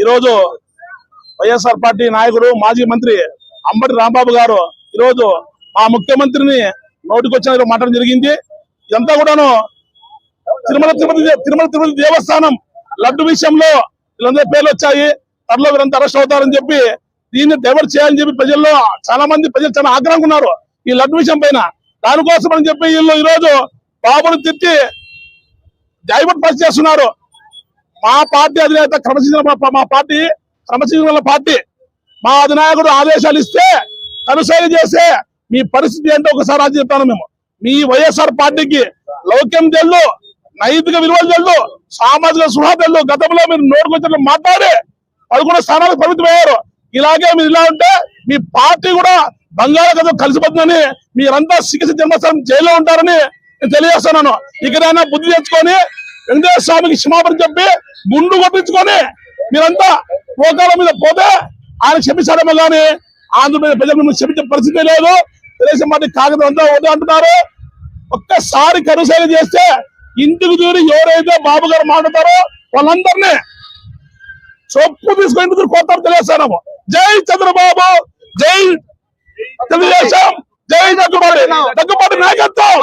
ఈరోజు వైఎస్ఆర్ పార్టీ నాయకుడు మాజీ మంత్రి అంబటి రాంబాబు గారు ఈరోజు మా ముఖ్యమంత్రిని నోటికొచ్చిన మాట్లాడడం జరిగింది. ఇదంతా కూడాను తిరుమల తిరుపతి దేవస్థానం లడ్డు విషయంలో వీళ్ళందరూ పేర్లు వచ్చాయి, త్వరలో వీరంతా అరెస్ట్ అవుతారని చెప్పి దీన్ని డైవర్ట్ చేయాలని చెప్పి ప్రజల్లో చాలా మంది ప్రజలు చాలా ఆగ్రహంగా ఉన్నారు ఈ లడ్డు విషయం పైన. దానికోసం అని చెప్పి వీళ్ళు ఈరోజు బాబుని తిట్టి డైవర్ట్ పాస్ చేస్తున్నారు. మా పార్టీ అధినేత క్రమశిక్షణ పార్టీ మా అధినాయకుడు ఆదేశాలు ఇస్తే కనుసైలు చేసే మీ పరిస్థితి ఏంటో ఒకసారి అది చెప్తాను. మేము మీ వైఎస్ఆర్ పార్టీకి లౌక్యం తెల్లు, నైతిక విలువలు తెల్లు, సామాజిక సృహ తెల్లు. గతంలో మీరు నోటుకొచ్చిన మాట్లాడి 11 స్థానాలకు పరిమితమయ్యారు. ఇలాగే మీరు ఇలా ఉంటే మీ పార్టీ కూడా బంగాళాఖాతం కలిసిపోతుందని, మీరంతా చికిత్స జన్మస్థానం జైల్లో ఉంటారని నేను తెలియజేస్తున్నాను. ఇకనైనా బుద్ధి తెచ్చుకొని వెంకటేశ్వర స్వామికి క్షమాపణ చెప్పి గుండు కొట్టించుకొని మీరంతా మోకాల మీద పోతే ఆయన క్షమించడమే కానీ ఆంధ్రప్రదేశ్ ప్రజలు మిమ్మల్ని క్షమించే పరిస్థితి లేదు. తెలుగుదేశం పార్టీ కాగితం అంతా వద్దు అంటున్నారు. ఒక్కసారి కనుసైలు చేస్తే ఇంటికి దూరి ఎవరైతే బాబు గారు మాట్లాడతారో వాళ్ళందరినీ చొప్పు తీసుకొని కొత్త తెలియజేస్తాము. జై చంద్రబాబు, జై తెలుగుదేశం, జై దగ్గుబాటి నాయకత్వం.